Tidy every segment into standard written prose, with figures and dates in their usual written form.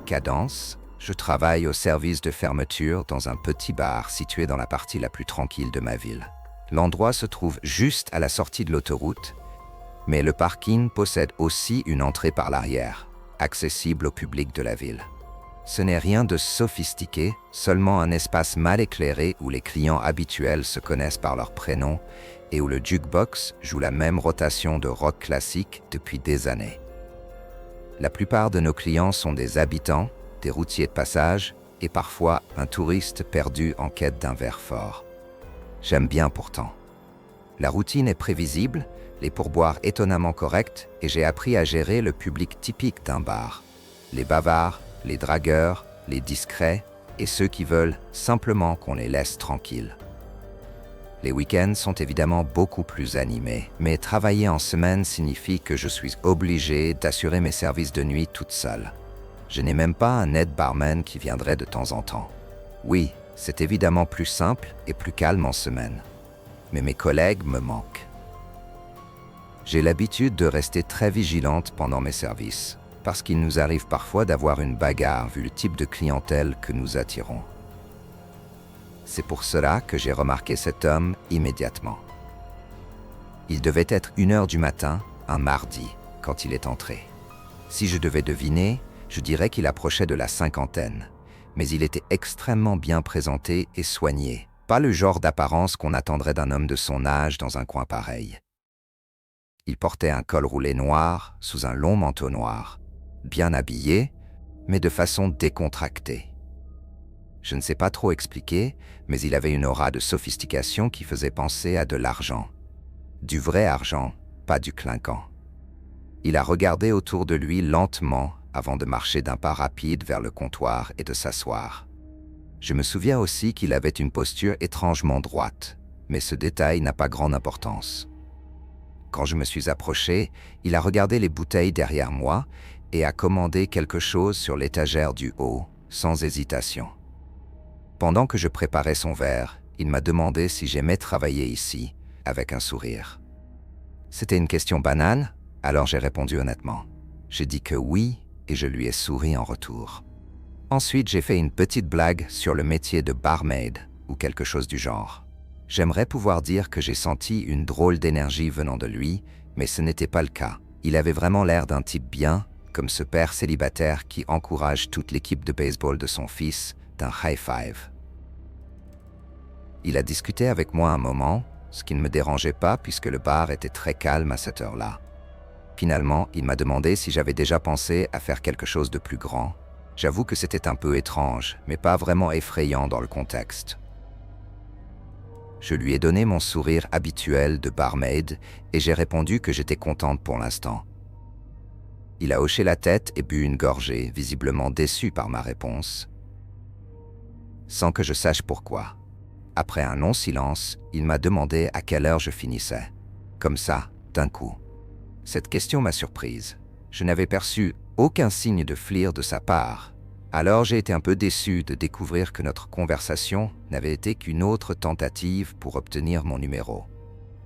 Cadence, je travaille au service de fermeture dans un petit bar situé dans la partie la plus tranquille de ma ville. L'endroit se trouve juste à la sortie de l'autoroute, mais le parking possède aussi une entrée par l'arrière, accessible au public de la ville. Ce n'est rien de sophistiqué, seulement un espace mal éclairé où les clients habituels se connaissent par leur prénom et où le jukebox joue la même rotation de rock classique depuis des années. La plupart de nos clients sont des habitants, des routiers de passage et parfois un touriste perdu en quête d'un verre fort. J'aime bien pourtant. La routine est prévisible, les pourboires étonnamment corrects et j'ai appris à gérer le public typique d'un bar. Les bavards, les dragueurs, les discrets et ceux qui veulent simplement qu'on les laisse tranquilles. Les week-ends sont évidemment beaucoup plus animés, mais travailler en semaine signifie que je suis obligé d'assurer mes services de nuit toute seule. Je n'ai même pas un aide barman qui viendrait de temps en temps. Oui, c'est évidemment plus simple et plus calme en semaine, mais mes collègues me manquent. J'ai l'habitude de rester très vigilante pendant mes services, parce qu'il nous arrive parfois d'avoir une bagarre vu le type de clientèle que nous attirons. C'est pour cela que j'ai remarqué cet homme immédiatement. Il devait être 1h du matin, un mardi, quand il est entré. Si je devais deviner, je dirais qu'il approchait de la cinquantaine, mais il était extrêmement bien présenté et soigné, pas le genre d'apparence qu'on attendrait d'un homme de son âge dans un coin pareil. Il portait un col roulé noir sous un long manteau noir, bien habillé, mais de façon décontractée. Je ne sais pas trop expliquer, mais il avait une aura de sophistication qui faisait penser à de l'argent. Du vrai argent, pas du clinquant. Il a regardé autour de lui lentement avant de marcher d'un pas rapide vers le comptoir et de s'asseoir. Je me souviens aussi qu'il avait une posture étrangement droite, mais ce détail n'a pas grande importance. Quand je me suis approché, il a regardé les bouteilles derrière moi et a commandé quelque chose sur l'étagère du haut, sans hésitation. Pendant que je préparais son verre, il m'a demandé si j'aimais travailler ici, avec un sourire. C'était une question banale, alors j'ai répondu honnêtement. J'ai dit que oui, et je lui ai souri en retour. Ensuite, j'ai fait une petite blague sur le métier de barmaid, ou quelque chose du genre. J'aimerais pouvoir dire que j'ai senti une drôle d'énergie venant de lui, mais ce n'était pas le cas. Il avait vraiment l'air d'un type bien, comme ce père célibataire qui encourage toute l'équipe de baseball de son fils d'un high five. Il a discuté avec moi un moment, ce qui ne me dérangeait pas puisque le bar était très calme à cette heure-là. Finalement, il m'a demandé si j'avais déjà pensé à faire quelque chose de plus grand. J'avoue que c'était un peu étrange, mais pas vraiment effrayant dans le contexte. Je lui ai donné mon sourire habituel de barmaid et j'ai répondu que j'étais contente pour l'instant. Il a hoché la tête et bu une gorgée, visiblement déçu par ma réponse, sans que je sache pourquoi. Après un long silence, il m'a demandé à quelle heure je finissais. Comme ça, d'un coup. Cette question m'a surprise. Je n'avais perçu aucun signe de flir de sa part. Alors j'ai été un peu déçu de découvrir que notre conversation n'avait été qu'une autre tentative pour obtenir mon numéro.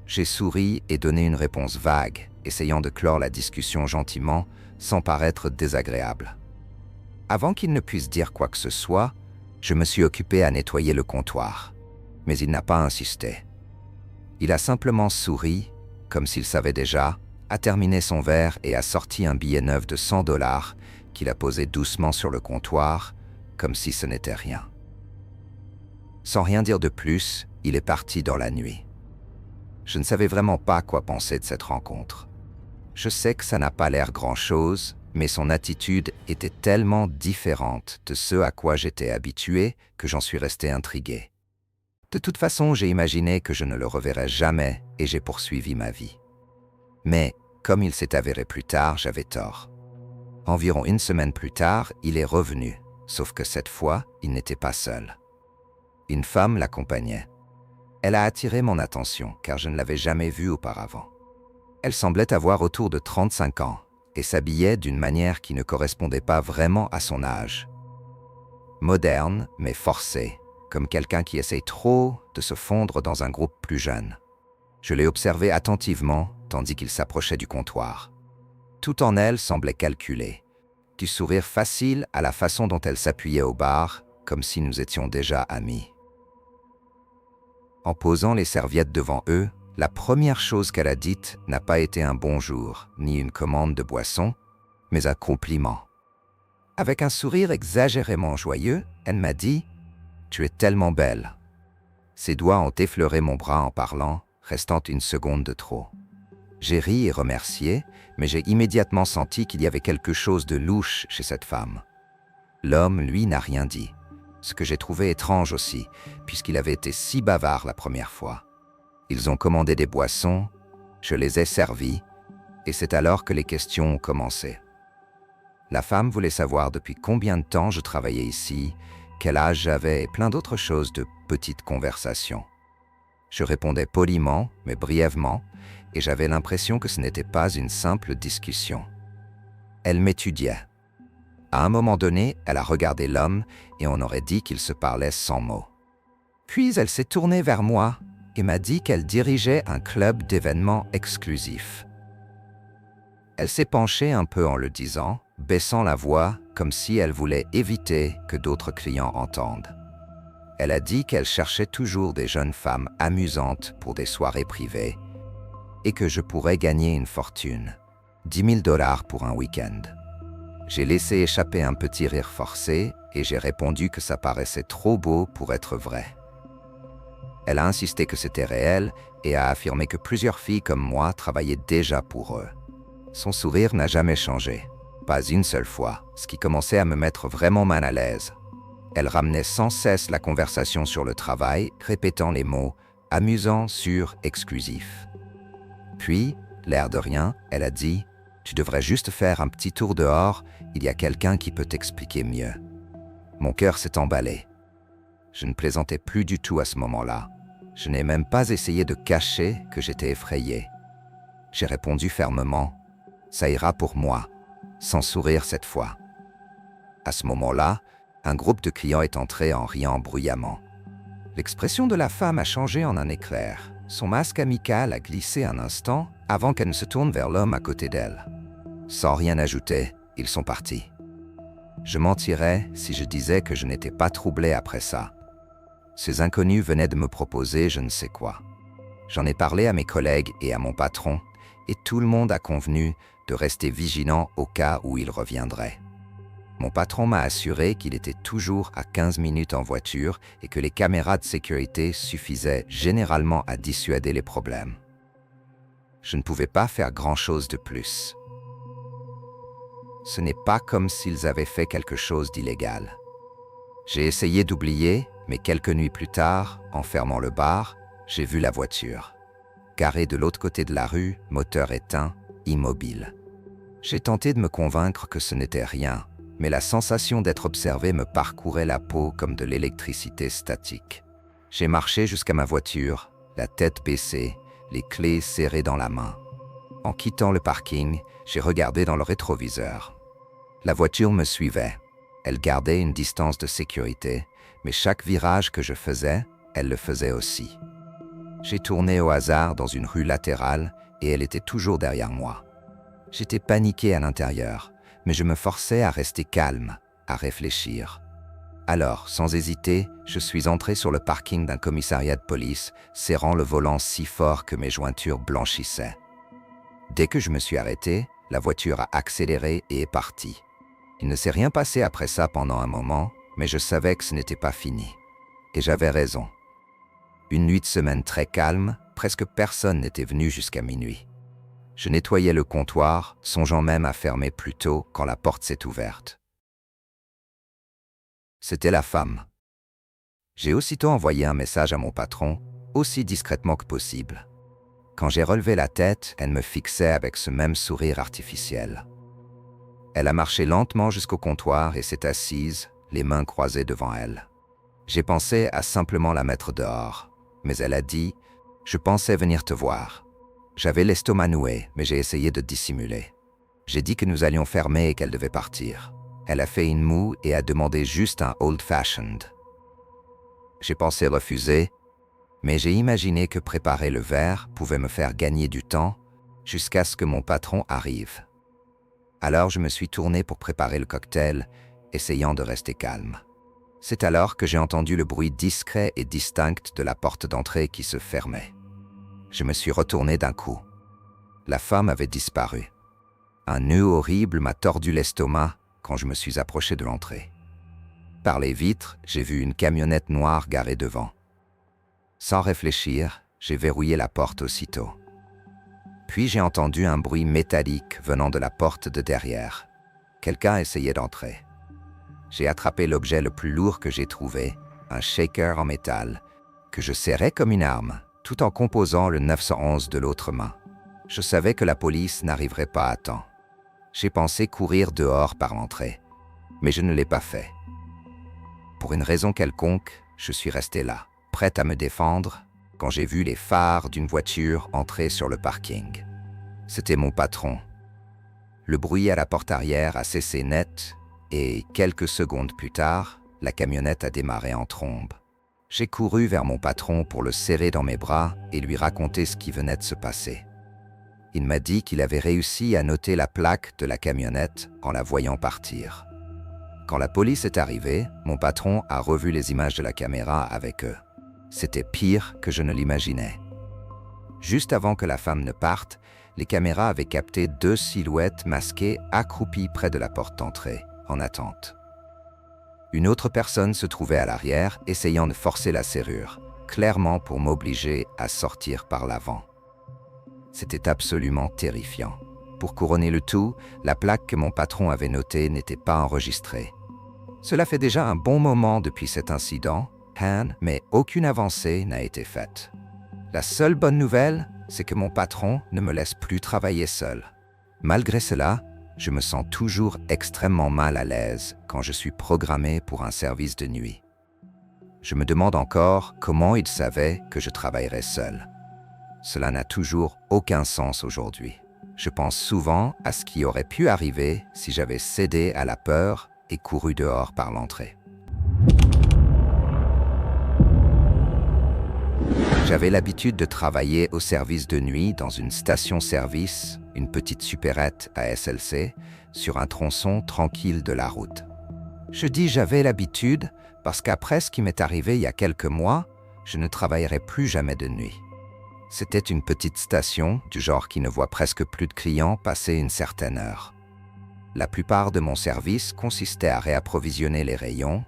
J'ai souri et donné une réponse vague, essayant de clore la discussion gentiment, sans paraître désagréable. Avant qu'il ne puisse dire quoi que ce soit, je me suis occupé à nettoyer le comptoir. Mais il n'a pas insisté. Il a simplement souri, comme s'il savait déjà, a terminé son verre et a sorti un billet neuf de $100 qu'il a posé doucement sur le comptoir, comme si ce n'était rien. Sans rien dire de plus, il est parti dans la nuit. Je ne savais vraiment pas quoi penser de cette rencontre. Je sais que ça n'a pas l'air grand-chose, mais son attitude était tellement différente de ce à quoi j'étais habitué que j'en suis resté intrigué. De toute façon, j'ai imaginé que je ne le reverrais jamais et j'ai poursuivi ma vie. Mais, comme il s'est avéré plus tard, j'avais tort. Environ une semaine plus tard, il est revenu, sauf que cette fois, il n'était pas seul. Une femme l'accompagnait. Elle a attiré mon attention, car je ne l'avais jamais vue auparavant. Elle semblait avoir autour de 35 ans et s'habillait d'une manière qui ne correspondait pas vraiment à son âge. Moderne, mais forcée, comme quelqu'un qui essaye trop de se fondre dans un groupe plus jeune. Je l'ai observé attentivement tandis qu'il s'approchait du comptoir. Tout en elle semblait calculé, du sourire facile à la façon dont elle s'appuyait au bar, comme si nous étions déjà amis. En posant les serviettes devant eux, la première chose qu'elle a dite n'a pas été un bonjour, ni une commande de boisson, mais un compliment. Avec un sourire exagérément joyeux, elle m'a dit « Tu es tellement belle ». Ses doigts ont effleuré mon bras en parlant, restant une seconde de trop. J'ai ri et remercié, mais j'ai immédiatement senti qu'il y avait quelque chose de louche chez cette femme. L'homme, lui, n'a rien dit, ce que j'ai trouvé étrange aussi, puisqu'il avait été si bavard la première fois. Ils ont commandé des boissons, je les ai servis, et c'est alors que les questions ont commencé. La femme voulait savoir depuis combien de temps je travaillais ici, quel âge j'avais et plein d'autres choses de petites conversations. Je répondais poliment, mais brièvement, et j'avais l'impression que ce n'était pas une simple discussion. Elle m'étudiait. À un moment donné, elle a regardé l'homme et on aurait dit qu'il se parlait sans mots. Puis elle s'est tournée vers moi et m'a dit qu'elle dirigeait un club d'événements exclusifs. Elle s'est penchée un peu en le disant, baissant la voix comme si elle voulait éviter que d'autres clients entendent. Elle a dit qu'elle cherchait toujours des jeunes femmes amusantes pour des soirées privées et que je pourrais gagner une fortune, 10 000 $ pour un week-end. J'ai laissé échapper un petit rire forcé et j'ai répondu que ça paraissait trop beau pour être vrai. Elle a insisté que c'était réel et a affirmé que plusieurs filles comme moi travaillaient déjà pour eux. Son sourire n'a jamais changé, pas une seule fois, ce qui commençait à me mettre vraiment mal à l'aise. Elle ramenait sans cesse la conversation sur le travail, répétant les mots « amusant, sûr, exclusif ». Puis, l'air de rien, elle a dit « Tu devrais juste faire un petit tour dehors, il y a quelqu'un qui peut t'expliquer mieux ». Mon cœur s'est emballé. Je ne plaisantais plus du tout à ce moment-là. Je n'ai même pas essayé de cacher que j'étais effrayé. J'ai répondu fermement « Ça ira pour moi », sans sourire cette fois. À ce moment-là, un groupe de clients est entré en riant bruyamment. L'expression de la femme a changé en un éclair. Son masque amical a glissé un instant avant qu'elle ne se tourne vers l'homme à côté d'elle. Sans rien ajouter, ils sont partis. Je mentirais si je disais que je n'étais pas troublé après ça. Ces inconnus venaient de me proposer je ne sais quoi. J'en ai parlé à mes collègues et à mon patron, et tout le monde a convenu de rester vigilant au cas où il reviendrait. Mon patron m'a assuré qu'il était toujours à 15 minutes en voiture et que les caméras de sécurité suffisaient généralement à dissuader les problèmes. Je ne pouvais pas faire grand-chose de plus. Ce n'est pas comme s'ils avaient fait quelque chose d'illégal. J'ai essayé d'oublier, mais quelques nuits plus tard, en fermant le bar, j'ai vu la voiture. Garée de l'autre côté de la rue, moteur éteint, immobile. J'ai tenté de me convaincre que ce n'était rien, mais la sensation d'être observé me parcourait la peau comme de l'électricité statique. J'ai marché jusqu'à ma voiture, la tête baissée, les clés serrées dans la main. En quittant le parking, j'ai regardé dans le rétroviseur. La voiture me suivait. Elle gardait une distance de sécurité, mais chaque virage que je faisais, elle le faisait aussi. J'ai tourné au hasard dans une rue latérale et elle était toujours derrière moi. J'étais paniqué à l'intérieur, mais je me forçais à rester calme, à réfléchir. Alors, sans hésiter, je suis entré sur le parking d'un commissariat de police, serrant le volant si fort que mes jointures blanchissaient. Dès que je me suis arrêté, la voiture a accéléré et est partie. Il ne s'est rien passé après ça pendant un moment, mais je savais que ce n'était pas fini. Et j'avais raison. Une nuit de semaine très calme, presque personne n'était venu jusqu'à minuit. Je nettoyais le comptoir, songeant même à fermer plus tôt quand la porte s'est ouverte. C'était la femme. J'ai aussitôt envoyé un message à mon patron, aussi discrètement que possible. Quand j'ai relevé la tête, elle me fixait avec ce même sourire artificiel. Elle a marché lentement jusqu'au comptoir et s'est assise, les mains croisées devant elle. J'ai pensé à simplement la mettre dehors, mais elle a dit « Je pensais venir te voir ». J'avais l'estomac noué, mais j'ai essayé de dissimuler. J'ai dit que nous allions fermer et qu'elle devait partir. Elle a fait une moue et a demandé juste un old-fashioned. J'ai pensé refuser, mais j'ai imaginé que préparer le verre pouvait me faire gagner du temps jusqu'à ce que mon patron arrive. Alors je me suis tourné pour préparer le cocktail, essayant de rester calme. C'est alors que j'ai entendu le bruit discret et distinct de la porte d'entrée qui se fermait. Je me suis retourné d'un coup. La femme avait disparu. Un nœud horrible m'a tordu l'estomac quand je me suis approché de l'entrée. Par les vitres, j'ai vu une camionnette noire garée devant. Sans réfléchir, j'ai verrouillé la porte aussitôt. Puis j'ai entendu un bruit métallique venant de la porte de derrière. Quelqu'un essayait d'entrer. J'ai attrapé l'objet le plus lourd que j'ai trouvé, un shaker en métal, que je serrais comme une arme, tout en composant le 911 de l'autre main. Je savais que la police n'arriverait pas à temps. J'ai pensé courir dehors par l'entrée, mais je ne l'ai pas fait. Pour une raison quelconque, je suis resté là, prêt à me défendre, quand j'ai vu les phares d'une voiture entrer sur le parking. C'était mon patron. Le bruit à la porte arrière a cessé net, et quelques secondes plus tard, la camionnette a démarré en trombe. J'ai couru vers mon patron pour le serrer dans mes bras et lui raconter ce qui venait de se passer. Il m'a dit qu'il avait réussi à noter la plaque de la camionnette en la voyant partir. Quand la police est arrivée, mon patron a revu les images de la caméra avec eux. C'était pire que je ne l'imaginais. Juste avant que la femme ne parte, les caméras avaient capté 2 silhouettes masquées accroupies près de la porte d'entrée, en attente. Une autre personne se trouvait à l'arrière, essayant de forcer la serrure, clairement pour m'obliger à sortir par l'avant. C'était absolument terrifiant. Pour couronner le tout, la plaque que mon patron avait notée n'était pas enregistrée. Cela fait déjà un bon moment depuis cet incident, mais aucune avancée n'a été faite. La seule bonne nouvelle, c'est que mon patron ne me laisse plus travailler seul. Malgré cela, je me sens toujours extrêmement mal à l'aise quand je suis programmé pour un service de nuit. Je me demande encore comment il savait que je travaillerais seul. Cela n'a toujours aucun sens aujourd'hui. Je pense souvent à ce qui aurait pu arriver si j'avais cédé à la peur et couru dehors par l'entrée. J'avais l'habitude de travailler au service de nuit dans une station-service, une petite supérette à SLC, sur un tronçon tranquille de la route. Je dis « j'avais l'habitude » parce qu'après ce qui m'est arrivé il y a quelques mois, je ne travaillerai plus jamais de nuit. C'était une petite station, du genre qui ne voit presque plus de clients passer une certaine heure. La plupart de mon service consistait à réapprovisionner les rayons,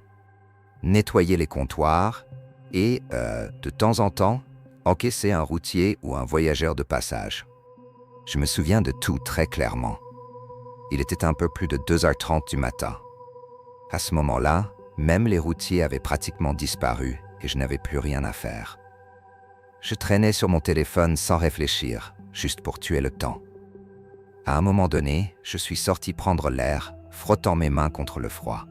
nettoyer les comptoirs et, de temps en temps, encaisser un routier ou un voyageur de passage. Je me souviens de tout très clairement. Il était un peu plus de 2h30 du matin. À ce moment-là, même les routiers avaient pratiquement disparu et je n'avais plus rien à faire. Je traînais sur mon téléphone sans réfléchir, juste pour tuer le temps. À un moment donné, je suis sorti prendre l'air, frottant mes mains contre le froid.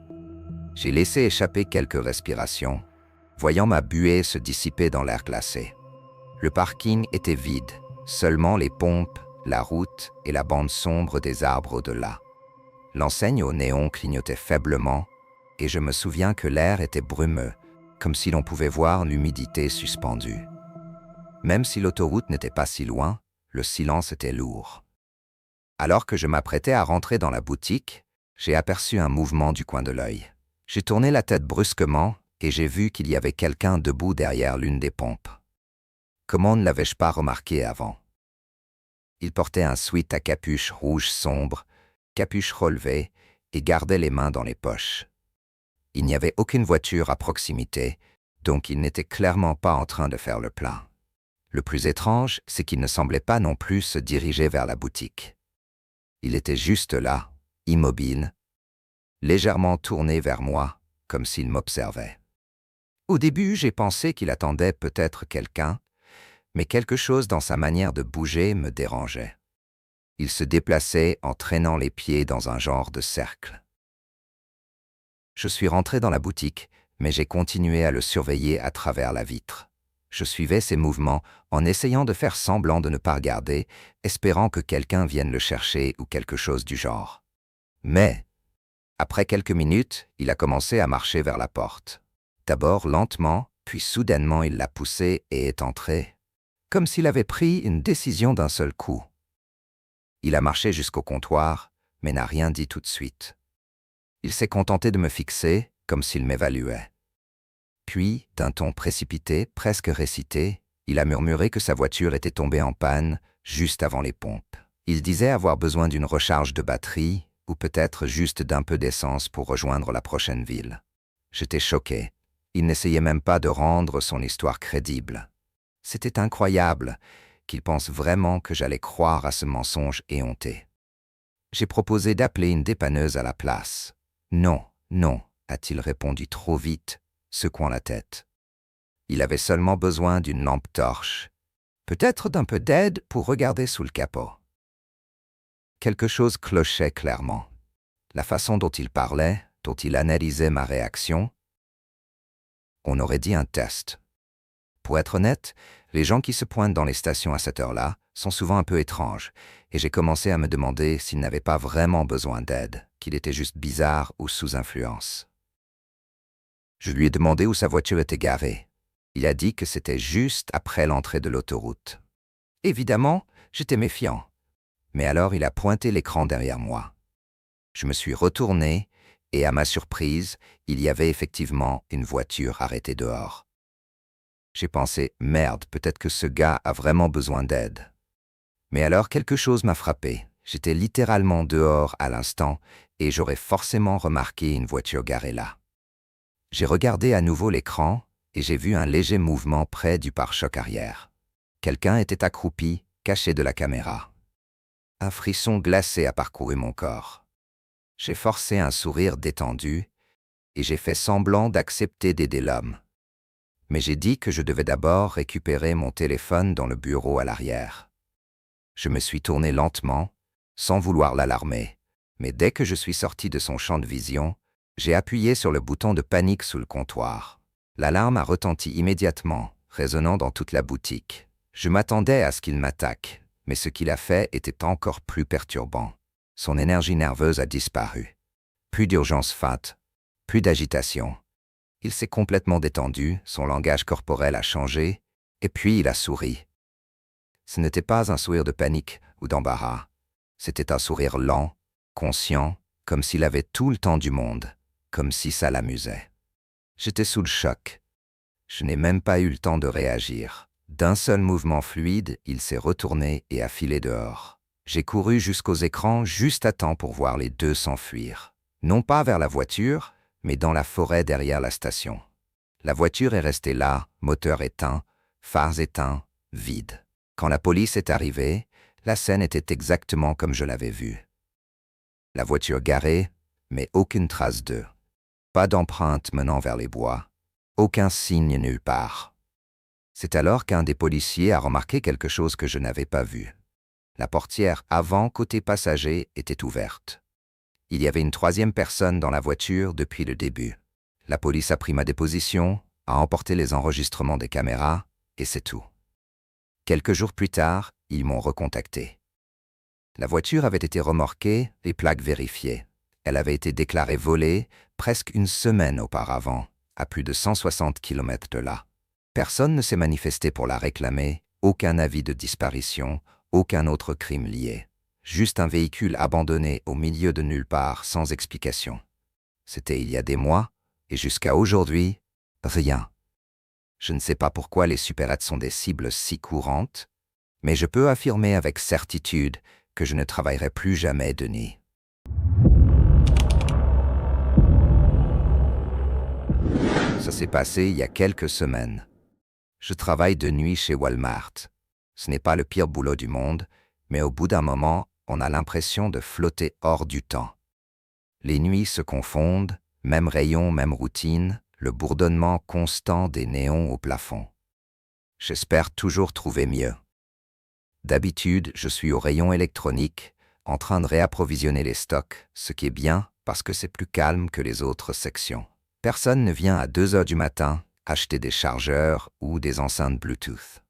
J'ai laissé échapper quelques respirations, voyant ma buée se dissiper dans l'air glacé. Le parking était vide, seulement les pompes, la route et la bande sombre des arbres au-delà. L'enseigne au néon clignotait faiblement et je me souviens que l'air était brumeux, comme si l'on pouvait voir l'humidité suspendue. Même si l'autoroute n'était pas si loin, le silence était lourd. Alors que je m'apprêtais à rentrer dans la boutique, j'ai aperçu un mouvement du coin de l'œil. J'ai tourné la tête brusquement et j'ai vu qu'il y avait quelqu'un debout derrière l'une des pompes. Comment ne l'avais-je pas remarqué avant? Il portait un sweat à capuche rouge sombre, capuche relevée et gardait les mains dans les poches. Il n'y avait aucune voiture à proximité, donc il n'était clairement pas en train de faire le plein. Le plus étrange, c'est qu'il ne semblait pas non plus se diriger vers la boutique. Il était juste là, immobile, légèrement tourné vers moi, comme s'il m'observait. Au début, j'ai pensé qu'il attendait peut-être quelqu'un, mais quelque chose dans sa manière de bouger me dérangeait. Il se déplaçait en traînant les pieds dans un genre de cercle. Je suis rentré dans la boutique, mais j'ai continué à le surveiller à travers la vitre. Je suivais ses mouvements en essayant de faire semblant de ne pas regarder, espérant que quelqu'un vienne le chercher ou quelque chose du genre. Mais, après quelques minutes, il a commencé à marcher vers la porte. D'abord lentement, puis soudainement il l'a poussée et est entré, comme s'il avait pris une décision d'un seul coup. Il a marché jusqu'au comptoir, mais n'a rien dit tout de suite. Il s'est contenté de me fixer, comme s'il m'évaluait. Puis, d'un ton précipité, presque récité, il a murmuré que sa voiture était tombée en panne juste avant les pompes. Il disait avoir besoin d'une recharge de batterie, ou peut-être juste d'un peu d'essence pour rejoindre la prochaine ville. J'étais choqué. Il n'essayait même pas de rendre son histoire crédible. C'était incroyable qu'il pense vraiment que j'allais croire à ce mensonge éhonté. J'ai proposé d'appeler une dépanneuse à la place. Non, non, a-t-il répondu trop vite, secouant la tête. Il avait seulement besoin d'une lampe torche, peut-être d'un peu d'aide pour regarder sous le capot. Quelque chose clochait clairement. La façon dont il parlait, dont il analysait ma réaction, on aurait dit un test. Pour être honnête, les gens qui se pointent dans les stations à cette heure-là sont souvent un peu étranges, et j'ai commencé à me demander s'il n'avait pas vraiment besoin d'aide, qu'il était juste bizarre ou sous influence. Je lui ai demandé où sa voiture était garée. Il a dit que c'était juste après l'entrée de l'autoroute. Évidemment, j'étais méfiant. Mais alors il a pointé l'écran derrière moi. Je me suis retourné et à ma surprise, il y avait effectivement une voiture arrêtée dehors. J'ai pensé, merde, peut-être que ce gars a vraiment besoin d'aide. Mais alors quelque chose m'a frappé. J'étais littéralement dehors à l'instant et j'aurais forcément remarqué une voiture garée là. J'ai regardé à nouveau l'écran et j'ai vu un léger mouvement près du pare-choc arrière. Quelqu'un était accroupi, caché de la caméra. Un frisson glacé a parcouru mon corps. J'ai forcé un sourire détendu et j'ai fait semblant d'accepter d'aider l'homme. Mais j'ai dit que je devais d'abord récupérer mon téléphone dans le bureau à l'arrière. Je me suis tourné lentement, sans vouloir l'alarmer, mais dès que je suis sorti de son champ de vision, j'ai appuyé sur le bouton de panique sous le comptoir. L'alarme a retenti immédiatement, résonnant dans toute la boutique. Je m'attendais à ce qu'il m'attaque, mais ce qu'il a fait était encore plus perturbant. Son énergie nerveuse a disparu. Plus d'urgence feinte, plus d'agitation. Il s'est complètement détendu, son langage corporel a changé, et puis il a souri. Ce n'était pas un sourire de panique ou d'embarras. C'était un sourire lent, conscient, comme s'il avait tout le temps du monde, comme si ça l'amusait. J'étais sous le choc. Je n'ai même pas eu le temps de réagir. D'un seul mouvement fluide, il s'est retourné et a filé dehors. J'ai couru jusqu'aux écrans juste à temps pour voir les deux s'enfuir. Non pas vers la voiture, mais dans la forêt derrière la station. La voiture est restée là, moteur éteint, phares éteints, vide. Quand la police est arrivée, la scène était exactement comme je l'avais vue. La voiture garée, mais aucune trace d'eux. Pas d'empreinte menant vers les bois, aucun signe nulle part. C'est alors qu'un des policiers a remarqué quelque chose que je n'avais pas vu. La portière avant côté passager était ouverte. Il y avait une troisième personne dans la voiture depuis le début. La police a pris ma déposition, a emporté les enregistrements des caméras, et c'est tout. Quelques jours plus tard, ils m'ont recontacté. La voiture avait été remorquée, les plaques vérifiées. Elle avait été déclarée volée presque une semaine auparavant, à plus de 160 km de là. Personne ne s'est manifesté pour la réclamer, aucun avis de disparition, aucun autre crime lié. Juste un véhicule abandonné au milieu de nulle part sans explication. C'était il y a des mois, et jusqu'à aujourd'hui, rien. Je ne sais pas pourquoi les supérettes sont des cibles si courantes, mais je peux affirmer avec certitude que je ne travaillerai plus jamais de nuit. Ça s'est passé il y a quelques semaines. Je travaille de nuit chez Walmart. Ce n'est pas le pire boulot du monde, mais au bout d'un moment, on a l'impression de flotter hors du temps. Les nuits se confondent, même rayon, même routine, le bourdonnement constant des néons au plafond. J'espère toujours trouver mieux. D'habitude, je suis au rayon électronique, en train de réapprovisionner les stocks, ce qui est bien parce que c'est plus calme que les autres sections. Personne ne vient à 2 heures du matin acheter des chargeurs ou des enceintes Bluetooth.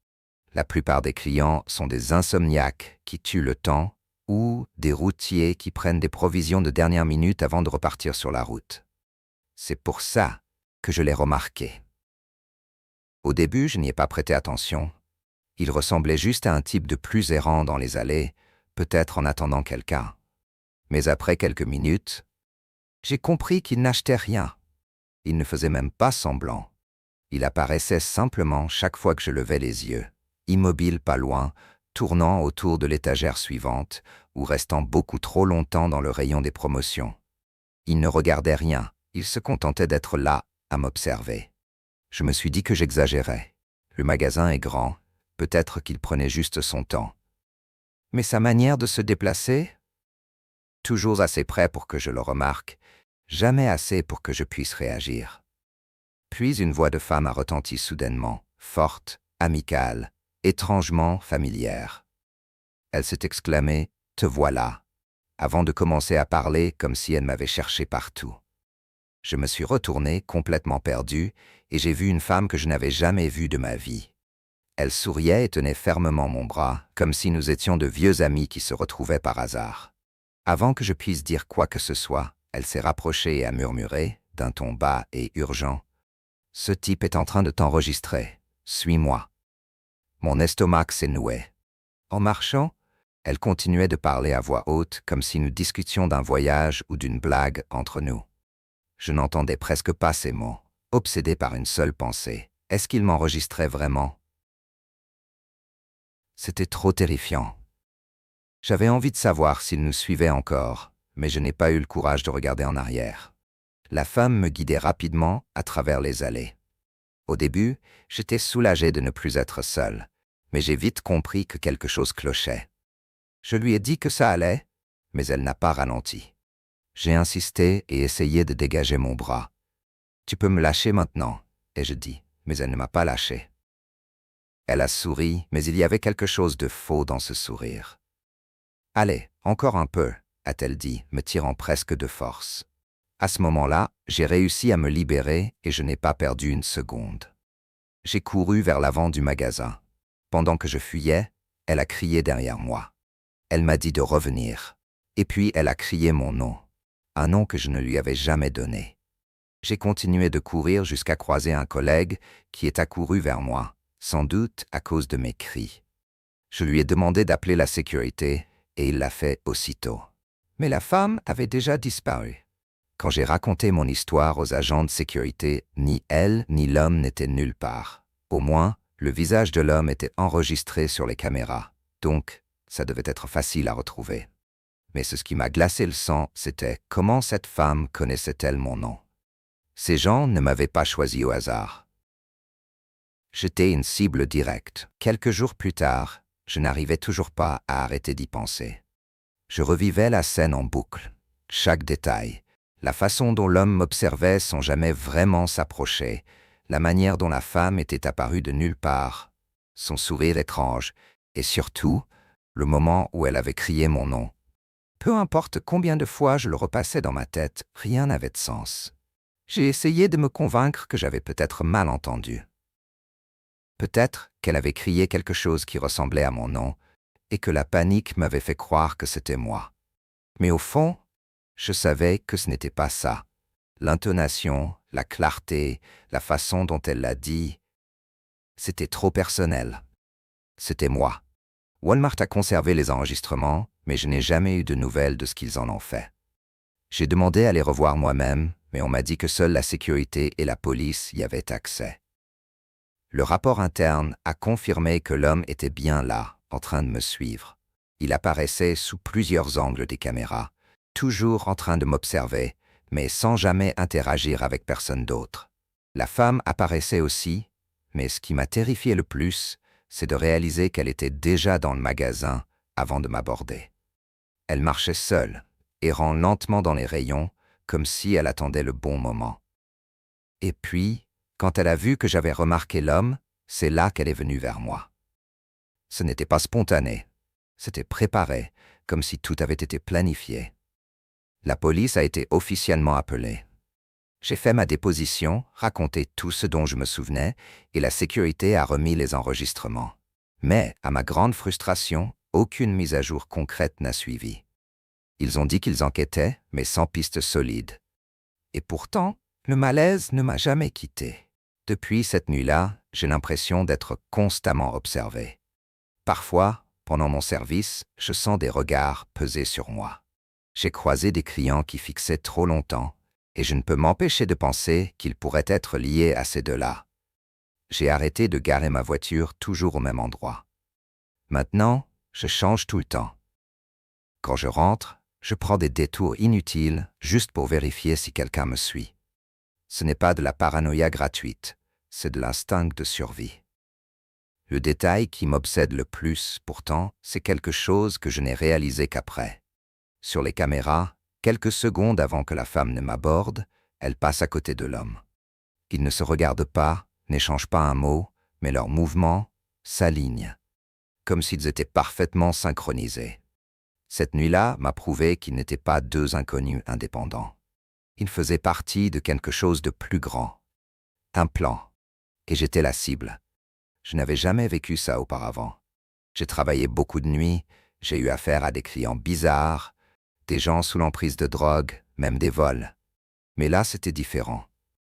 La plupart des clients sont des insomniaques qui tuent le temps ou des routiers qui prennent des provisions de dernière minute avant de repartir sur la route. C'est pour ça que je l'ai remarqué. Au début, je n'y ai pas prêté attention. Il ressemblait juste à un type de plus errant dans les allées, peut-être en attendant quelqu'un. Mais après quelques minutes, j'ai compris qu'il n'achetait rien. Il ne faisait même pas semblant. Il apparaissait simplement chaque fois que je levais les yeux, immobile pas loin, tournant autour de l'étagère suivante ou restant beaucoup trop longtemps dans le rayon des promotions. Il ne regardait rien, il se contentait d'être là, à m'observer. Je me suis dit que j'exagérais. Le magasin est grand, peut-être qu'il prenait juste son temps. Mais sa manière de se déplacer? Toujours assez près pour que je le remarque, jamais assez pour que je puisse réagir. Puis une voix de femme a retenti soudainement, forte, amicale, étrangement familière. Elle s'est exclamée « Te voilà !» avant de commencer à parler comme si elle m'avait cherché partout. Je me suis retourné, complètement perdu, et j'ai vu une femme que je n'avais jamais vue de ma vie. Elle souriait et tenait fermement mon bras, comme si nous étions de vieux amis qui se retrouvaient par hasard. Avant que je puisse dire quoi que ce soit, elle s'est rapprochée et a murmuré, d'un ton bas et urgent, « Ce type est en train de t'enregistrer. Suis-moi. » Mon estomac s'est noué. En marchant, elle continuait de parler à voix haute, comme si nous discutions d'un voyage ou d'une blague entre nous. Je n'entendais presque pas ces mots, obsédé par une seule pensée. Est-ce qu'il m'enregistrait vraiment? C'était trop terrifiant. J'avais envie de savoir s'il nous suivait encore, mais je n'ai pas eu le courage de regarder en arrière. La femme me guidait rapidement à travers les allées. Au début, j'étais soulagé de ne plus être seul, mais j'ai vite compris que quelque chose clochait. Je lui ai dit que ça allait, mais elle n'a pas ralenti. J'ai insisté et essayé de dégager mon bras. « Tu peux me lâcher maintenant » ai-je dit, mais elle ne m'a pas lâché. Elle a souri, mais il y avait quelque chose de faux dans ce sourire. « Allez, encore un peu » a-t-elle dit, me tirant presque de force. À ce moment-là, j'ai réussi à me libérer et je n'ai pas perdu une seconde. J'ai couru vers l'avant du magasin. Pendant que je fuyais, elle a crié derrière moi. Elle m'a dit de revenir. Et puis elle a crié mon nom, un nom que je ne lui avais jamais donné. J'ai continué de courir jusqu'à croiser un collègue qui est accouru vers moi, sans doute à cause de mes cris. Je lui ai demandé d'appeler la sécurité et il l'a fait aussitôt. Mais la femme avait déjà disparu. Quand j'ai raconté mon histoire aux agents de sécurité, ni elle ni l'homme n'étaient nulle part. Au moins, le visage de l'homme était enregistré sur les caméras, donc ça devait être facile à retrouver. Mais ce qui m'a glacé le sang, c'était comment cette femme connaissait-elle mon nom. Ces gens ne m'avaient pas choisi au hasard. J'étais une cible directe. Quelques jours plus tard, je n'arrivais toujours pas à arrêter d'y penser. Je revivais la scène en boucle, chaque détail, la façon dont l'homme m'observait sans jamais vraiment s'approcher, la manière dont la femme était apparue de nulle part, son sourire étrange, et surtout, le moment où elle avait crié mon nom. Peu importe combien de fois je le repassais dans ma tête, rien n'avait de sens. J'ai essayé de me convaincre que j'avais peut-être mal entendu. Peut-être qu'elle avait crié quelque chose qui ressemblait à mon nom, et que la panique m'avait fait croire que c'était moi. Mais au fond, je savais que ce n'était pas ça. L'intonation, la clarté, la façon dont elle l'a dit, c'était trop personnel. C'était moi. Walmart a conservé les enregistrements, mais je n'ai jamais eu de nouvelles de ce qu'ils en ont fait. J'ai demandé à les revoir moi-même, mais on m'a dit que seule la sécurité et la police y avaient accès. Le rapport interne a confirmé que l'homme était bien là, en train de me suivre. Il apparaissait sous plusieurs angles des caméras, toujours en train de m'observer, mais sans jamais interagir avec personne d'autre. La femme apparaissait aussi, mais ce qui m'a terrifié le plus, c'est de réaliser qu'elle était déjà dans le magasin avant de m'aborder. Elle marchait seule, errant lentement dans les rayons, comme si elle attendait le bon moment. Et puis, quand elle a vu que j'avais remarqué l'homme, c'est là qu'elle est venue vers moi. Ce n'était pas spontané, c'était préparé, comme si tout avait été planifié. La police a été officiellement appelée. J'ai fait ma déposition, raconté tout ce dont je me souvenais, et la sécurité a remis les enregistrements. Mais, à ma grande frustration, aucune mise à jour concrète n'a suivi. Ils ont dit qu'ils enquêtaient, mais sans piste solide. Et pourtant, le malaise ne m'a jamais quitté. Depuis cette nuit-là, j'ai l'impression d'être constamment observé. Parfois, pendant mon service, je sens des regards peser sur moi. J'ai croisé des clients qui fixaient trop longtemps, et je ne peux m'empêcher de penser qu'ils pourraient être liés à ces deux-là. J'ai arrêté de garer ma voiture toujours au même endroit. Maintenant, je change tout le temps. Quand je rentre, je prends des détours inutiles juste pour vérifier si quelqu'un me suit. Ce n'est pas de la paranoïa gratuite, c'est de l'instinct de survie. Le détail qui m'obsède le plus, pourtant, c'est quelque chose que je n'ai réalisé qu'après. Sur les caméras, quelques secondes avant que la femme ne m'aborde, elle passe à côté de l'homme. Ils ne se regardent pas, n'échangent pas un mot, mais leurs mouvements s'alignent, comme s'ils étaient parfaitement synchronisés. Cette nuit-là m'a prouvé qu'ils n'étaient pas deux inconnus indépendants. Ils faisaient partie de quelque chose de plus grand. Un plan. Et j'étais la cible. Je n'avais jamais vécu ça auparavant. J'ai travaillé beaucoup de nuits, j'ai eu affaire à des clients bizarres, des gens sous l'emprise de drogue, même des vols. Mais là, c'était différent.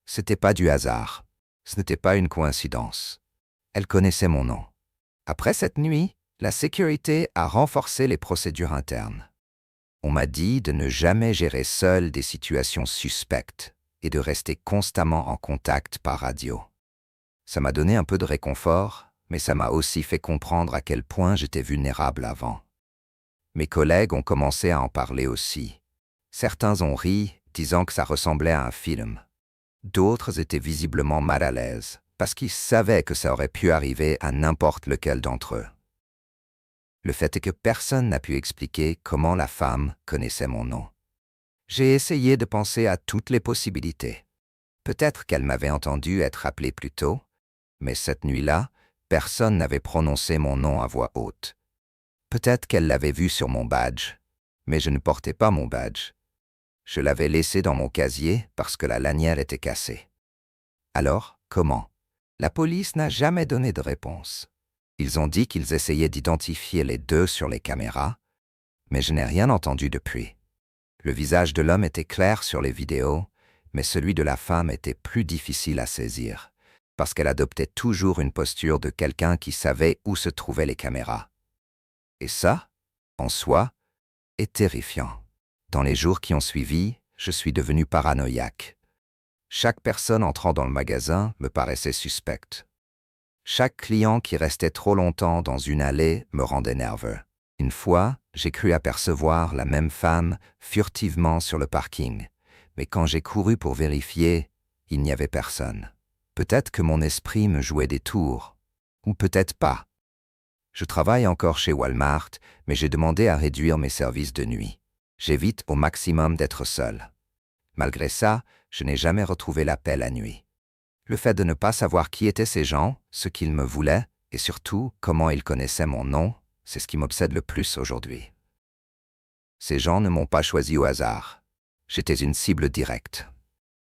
C'était pas du hasard. Ce n'était pas une coïncidence. Elle connaissait mon nom. Après cette nuit, la sécurité a renforcé les procédures internes. On m'a dit de ne jamais gérer seul des situations suspectes et de rester constamment en contact par radio. Ça m'a donné un peu de réconfort, mais ça m'a aussi fait comprendre à quel point j'étais vulnérable avant. Mes collègues ont commencé à en parler aussi. Certains ont ri, disant que ça ressemblait à un film. D'autres étaient visiblement mal à l'aise, parce qu'ils savaient que ça aurait pu arriver à n'importe lequel d'entre eux. Le fait est que personne n'a pu expliquer comment la femme connaissait mon nom. J'ai essayé de penser à toutes les possibilités. Peut-être qu'elle m'avait entendu être appelé plus tôt, mais cette nuit-là, personne n'avait prononcé mon nom à voix haute. Peut-être qu'elle l'avait vu sur mon badge, mais je ne portais pas mon badge. Je l'avais laissé dans mon casier parce que la lanière était cassée. Alors, comment? La police n'a jamais donné de réponse. Ils ont dit qu'ils essayaient d'identifier les deux sur les caméras, mais je n'ai rien entendu depuis. Le visage de l'homme était clair sur les vidéos, mais celui de la femme était plus difficile à saisir, parce qu'elle adoptait toujours une posture de quelqu'un qui savait où se trouvaient les caméras. Et ça, en soi, est terrifiant. Dans les jours qui ont suivi, je suis devenu paranoïaque. Chaque personne entrant dans le magasin me paraissait suspecte. Chaque client qui restait trop longtemps dans une allée me rendait nerveux. Une fois, j'ai cru apercevoir la même femme furtivement sur le parking, mais quand j'ai couru pour vérifier, il n'y avait personne. Peut-être que mon esprit me jouait des tours, ou peut-être pas. Je travaille encore chez Walmart, mais j'ai demandé à réduire mes services de nuit. J'évite au maximum d'être seul. Malgré ça, je n'ai jamais retrouvé l'appel la nuit. Le fait de ne pas savoir qui étaient ces gens, ce qu'ils me voulaient, et surtout comment ils connaissaient mon nom, c'est ce qui m'obsède le plus aujourd'hui. Ces gens ne m'ont pas choisi au hasard. J'étais une cible directe.